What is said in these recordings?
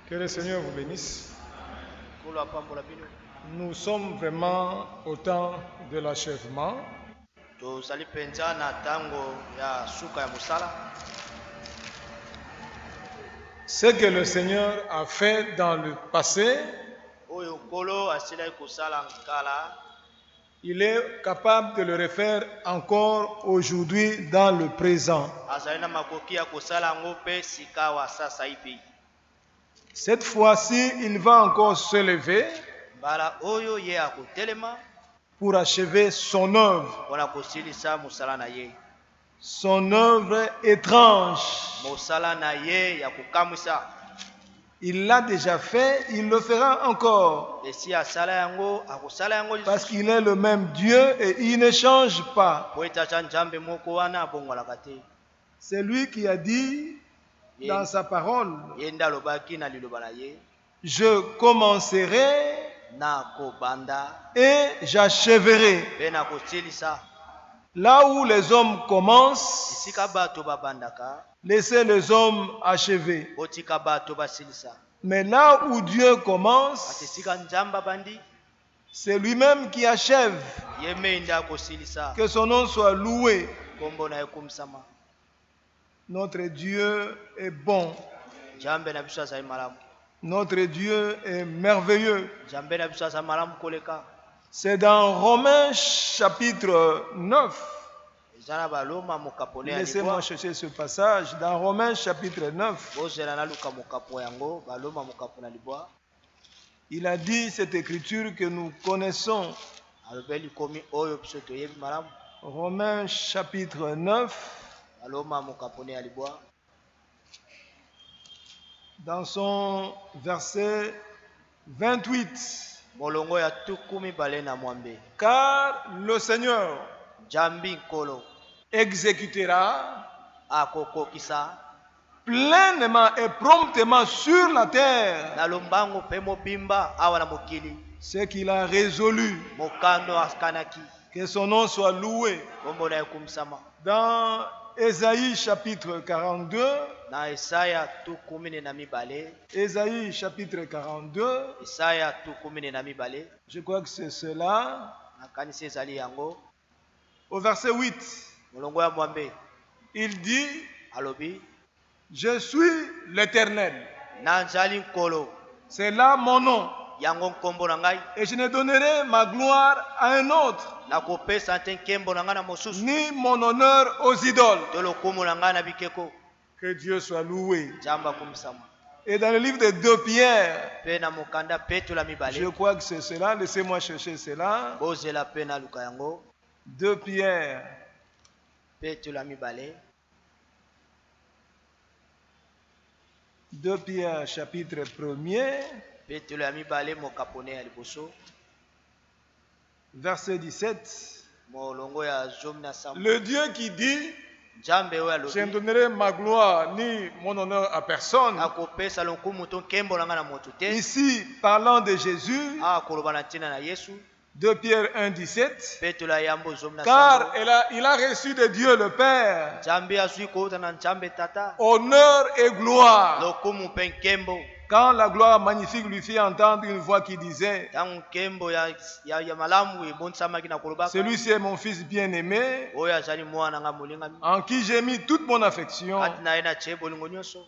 Que le Seigneur vous bénisse. Nous sommes vraiment au temps de l'achèvement. Ce que le Seigneur a fait dans le passé, il est capable de le refaire encore aujourd'hui dans le présent. Cette fois-ci, il va encore se lever pour achever son œuvre. Son œuvre étrange. Il l'a déjà fait, il le fera encore. Parce qu'il est le même Dieu et il ne change pas. C'est lui qui a dit dans sa parole, je commencerai et j'achèverai. Là où les hommes commencent, laissez les hommes achever. Mais là où Dieu commence, c'est lui-même qui achève. Que son nom soit loué. Notre Dieu est bon. Notre Dieu est merveilleux. C'est dans Romains chapitre 9. Laissez-moi chercher ce passage. Dans Romains chapitre 9. Il a dit cette écriture que nous connaissons. Romains chapitre 9. Dans son verset 28. Car le Seigneur exécutera pleinement et promptement sur la terre ce qu'il a résolu. Que son nom soit loué. Dans Ésaïe chapitre 42, Ésaïe chapitre 42, je crois que c'est cela, au verset 8, il dit, je suis l'Éternel, c'est là mon nom, et je ne donnerai ma gloire à un autre, ni mon honneur aux idoles. Que Dieu soit loué. Et dans le livre de 2 Pierre, je crois que c'est cela, laissez-moi chercher cela. 2 Pierre, 2 Pierre chapitre 1er, verset 17. Le Dieu qui dit, je ne donnerai ma gloire ni mon honneur à personne. Ici, parlant de Jésus, 2 Pierre 1, 17. Car il a reçu de Dieu le Père honneur et gloire. Quand la gloire magnifique lui fit entendre une voix qui disait, celui-ci est mon fils bien-aimé, en qui j'ai mis toute mon affection.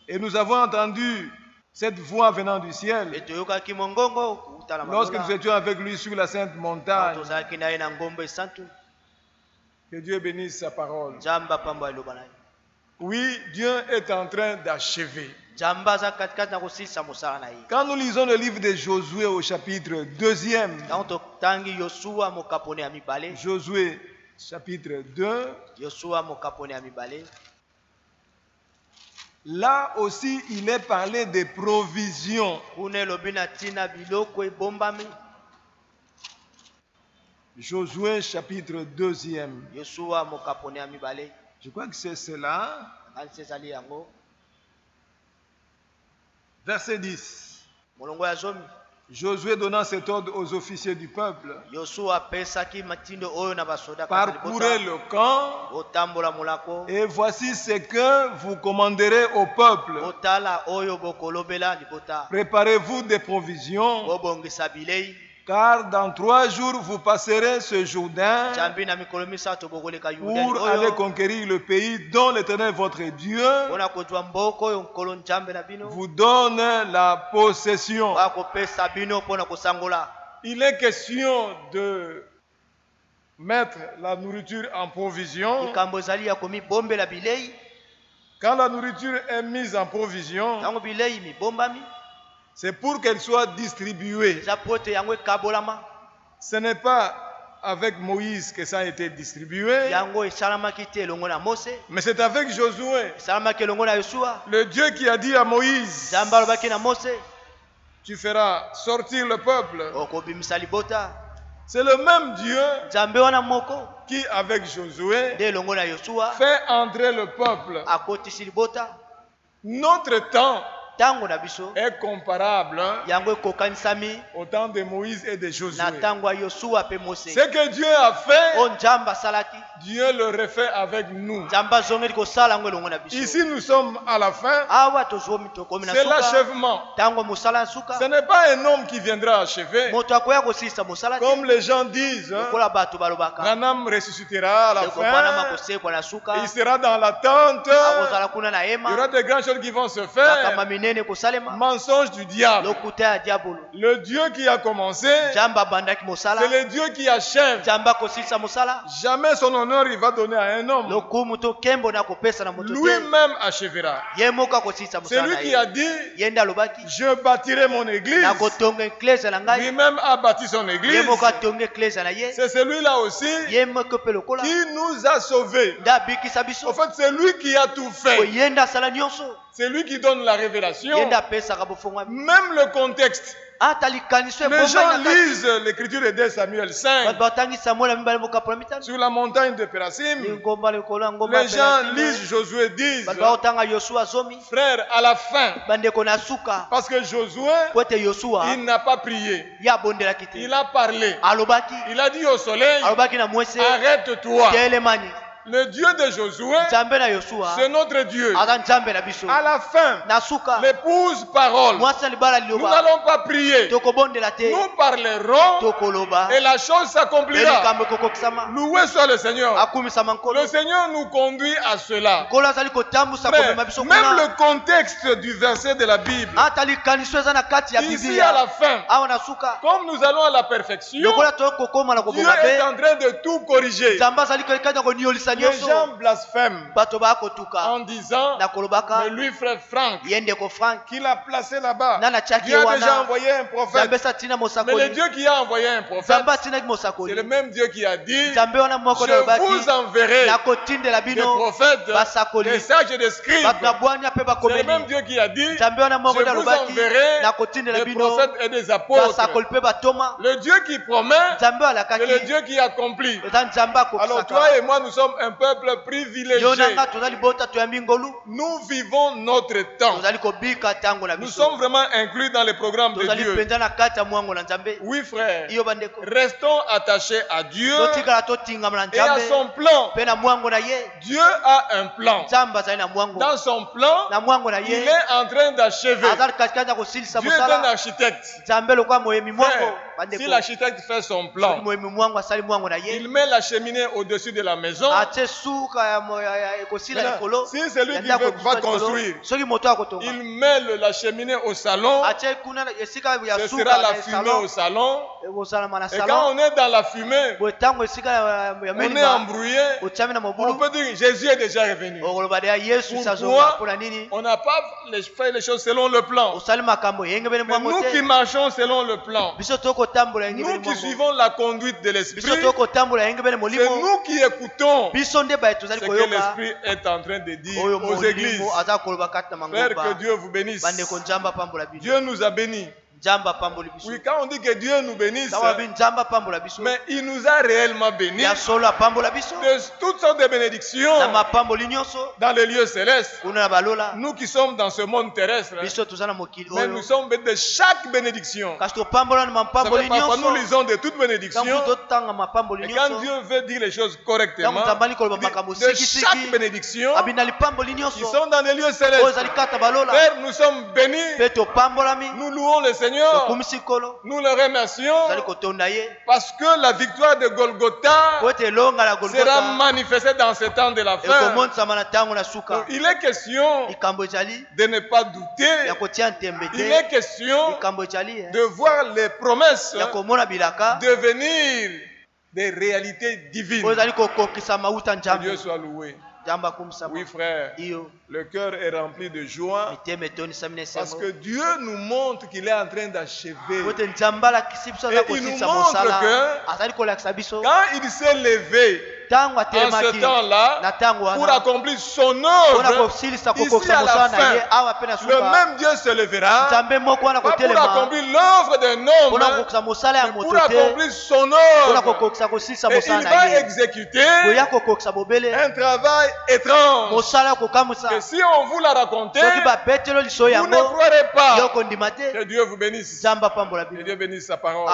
Et nous avons entendu cette voix venant du ciel lorsque nous étions avec lui sur la sainte montagne. Que Dieu bénisse sa parole. Oui, Dieu est en train d'achever. Quand nous lisons le livre de Josué au chapitre 2e, Josué chapitre 2, là aussi il est parlé de provision. Josué chapitre 2e. Je crois que c'est cela. Verset 10. Josué donnant cet ordre aux officiers du peuple. Parcourez le camp et voici ce que vous commanderez au peuple. Préparez-vous des provisions, car dans 3 jours vous passerez ce Jourdain pour aller conquérir le pays dont l'Éternel votre Dieu vous donne la possession. Il est question de mettre la nourriture en provision. Quand la nourriture est mise en provision, c'est pour qu'elle soit distribuée. Ce n'est pas avec Moïse que ça a été distribué, mais c'est avec Josué. Le Dieu qui a dit à Moïse, tu feras sortir le peuple. C'est le même Dieu qui, avec Josué, fait entrer le peuple. Notre temps est comparable au temps de Moïse et de Josué. Ce que Dieu a fait, Dieu le refait avec nous. Ici nous sommes à la fin. C'est l'achèvement. Ce n'est pas un homme qui viendra achever. Comme les gens disent, Branham ressuscitera à la fin. Il sera dans l'attente. Il y aura de grandes choses qui vont se faire. Mensonge du diable. Le Dieu qui a commencé, c'est le Dieu qui achève. Jamais son honneur il va donner à un homme. Lui-même achèvera. C'est lui qui a dit, je bâtirai mon église. Lui-même a bâti son église. C'est celui-là aussi qui nous a sauvés. En fait, c'est lui qui a tout fait. C'est lui qui donne la révélation. Même le contexte. Les gens lisent l'écriture de 2 Samuel 5 sur la montagne de Pérasim. Les gens lisent Josué 10. Frère, à la fin, parce que Josué, il n'a pas prié. Il a parlé. Il a dit au soleil, arrête-toi. Le Dieu de Josué, c'est notre Dieu. À la fin, l'épouse parole. Nous n'allons pas prier. Nous parlerons et la chose s'accomplira. Loué soit le Seigneur. Le Seigneur nous conduit à cela. Frère, même le contexte du verset de la Bible, ici à la fin, comme nous allons à la perfection, Dieu est en train de tout corriger. Les gens blasphèment en disant, mais lui frère Franck, qu'il a placé là-bas, Dieu a déjà envoyé un prophète. Mais le Dieu qui a envoyé un prophète, c'est le même Dieu qui a dit, je vous enverrai des prophètes, des sages et des scribes. C'est le même Dieu qui a dit, je vous enverrai des prophètes et des apôtres. Le Dieu qui promet, c'est le Dieu qui accomplit. Alors toi et moi, nous sommes un peuple privilégié. Nous vivons notre temps. Nous sommes vraiment inclus dans les programmes de Dieu. Oui frère, restons attachés à Dieu et à son plan. Dieu a un plan. Dans son plan, il est en train d'achever. Dieu est un architecte. Frère, si l'architecte fait son plan, il met la cheminée au-dessus de la maison. Si c'est lui qui va construire, il met la cheminée au salon. Ce sera la fumée au salon. Et quand on est dans la fumée, on est embrouillé. On peut dire Jésus est déjà revenu. Pourquoi on n'a pas fait les choses selon le plan? Mais nous qui marchons selon le plan, nous qui suivons la conduite de l'esprit, c'est nous qui écoutons ce que l'esprit est en train de dire aux églises. Frère, que Dieu vous bénisse. Dieu nous a bénis. Oui, quand on dit que Dieu nous bénisse, mais il nous a réellement bénis de toutes sortes de bénédictions dans les lieux célestes. Nous qui sommes dans ce monde terrestre, mais nous sommes bénis de chaque bénédiction. Parfois nous lisons de toute bénédiction, et quand Dieu veut dire les choses correctement, de chaque bénédiction qui sont dans les lieux célestes. Père, nous sommes bénis, nous louons le Seigneur, nous le remercions parce que la victoire de Golgotha sera manifestée dans ce temps de la fin. Donc, il est question de ne pas douter, il est question de voir les promesses devenir des réalités divines. Que Dieu soit loué. Oui frère, le cœur est rempli de joie parce que Dieu nous montre qu'il est en train d'achever. Et il nous montre que quand il s'est levé en ce temps-là pour accomplir son œuvre ici à la fin, le même Dieu se levera pas pour accomplir l'œuvre d'un homme, mais pour accomplir son œuvre. Et il va exécuter un travail étrange que si on vous l'a raconté, vous ne croirez pas. Que Dieu vous bénisse. Que Dieu bénisse sa parole.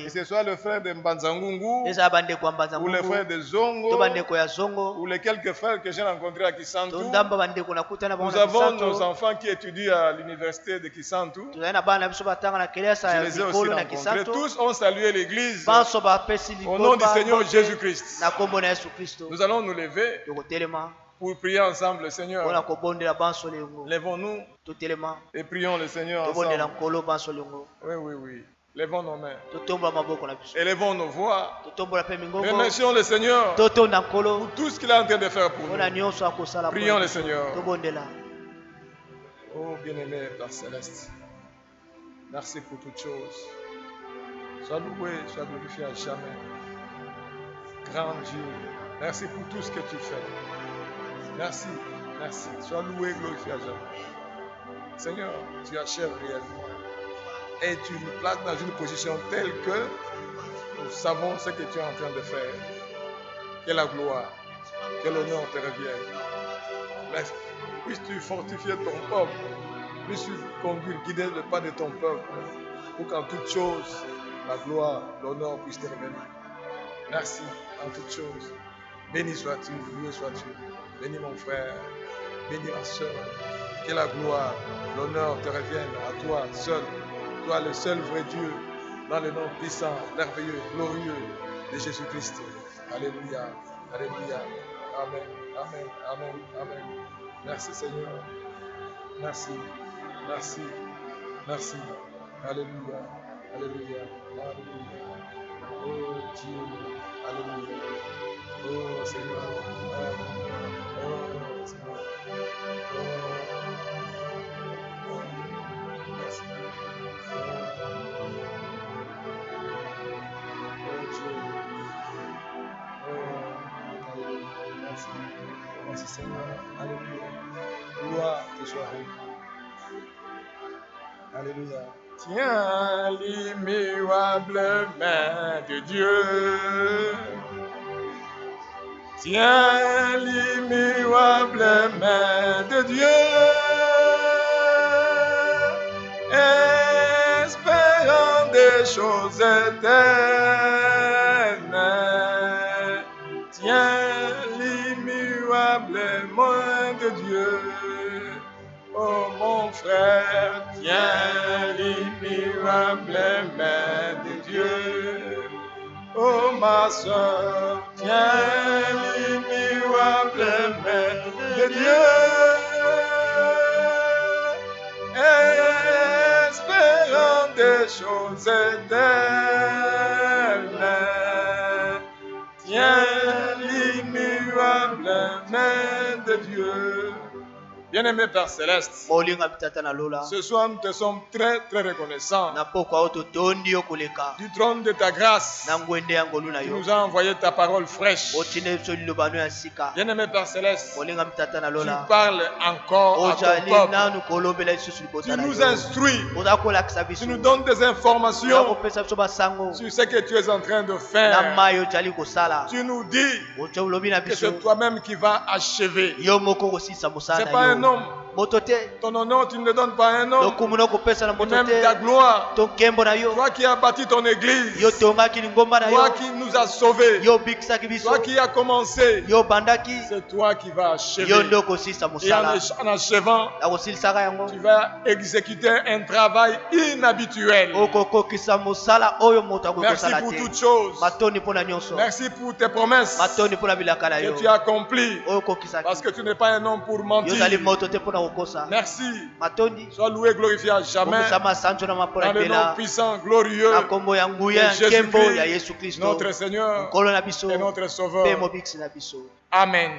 Que ce soit le frère de Mbanzangungu ou le frère de Zongo ou les quelques frères que j'ai rencontrés à Kisantu. Nous avons nos enfants qui étudient à l'université de Kisantu. Je les ai aussi rencontrés. Tous ont salué l'église au nom du Seigneur Jésus-Christ. Nous allons nous lever pour prier ensemble le Seigneur. Lèvons-nous et prions le Seigneur ensemble. Oui. Lèvons nos mains. Élevons nos voix. Remercions le Seigneur pour tout ce qu'il est en train de faire pour nous. Prions le Seigneur. Oh bien-aimé Père Céleste, merci pour toutes choses. Sois loué, sois glorifié à jamais. Grand Dieu, merci pour tout ce que tu fais. Merci. Sois loué, glorifié à jamais. Seigneur, tu achèves réellement. Et tu nous places dans une position telle que nous savons ce que tu es en train de faire. Que la gloire, que l'honneur te revienne. Puisses-tu fortifier ton peuple, puisses-tu conduire, guider le pas de ton peuple, pour qu'en toutes choses, la gloire, l'honneur puisse te revenir. Merci en toutes choses. Béni sois-tu, loué sois-tu. Bénis mon frère, bénis ma soeur. Que la gloire, l'honneur te revienne à toi seul. Toi le seul vrai Dieu, dans le nom puissant, merveilleux, glorieux de Jésus-Christ. Alléluia, alléluia. Amen. Merci Seigneur. Merci. Alléluia. Oh Dieu, alléluia. Oh Seigneur. Oh Seigneur. Merci. Merci Seigneur. Alléluia. Gloire te soit rendue. Alléluia. Tiens l'immuable main de Dieu. Tiens l'immuable main de Dieu. Espérant des choses éternelles. Tiens l'immuable main de Dieu. Oh mon frère, tiens l'immuable main de Dieu. Oh ma soeur, tiens l'immuable main de Dieu. Espérant des choses éternelles. Tiens l'immuable main de Dieu. Bien-aimé Père Céleste, ce soir nous te sommes très très reconnaissants du trône de ta grâce. Tu nous as envoyé ta parole fraîche. Bien-aimé Père Céleste, tu parles encore à ton peuple. Tu nous instruis. Tu nous donnes des informations sur ce que tu es en train de faire. Tu nous dis que c'est toi-même qui vas achever. C'est pas un homme. Ton honneur, tu ne le donnes pas à un homme. Même ta gloire. Toi qui as bâti ton église. Toi qui nous as sauvés. Toi qui as commencé. C'est toi qui vas achever. Et en achevant, tu vas exécuter un travail inhabituel. Merci pour toutes choses. Merci pour tes promesses que tu as accomplies. Parce que tu n'es pas un homme pour mentir. Merci. Sois loué et glorifié à jamais. Dans le nom puissant, glorieux de Jésus-Christ, notre Seigneur et notre Sauveur. Amen.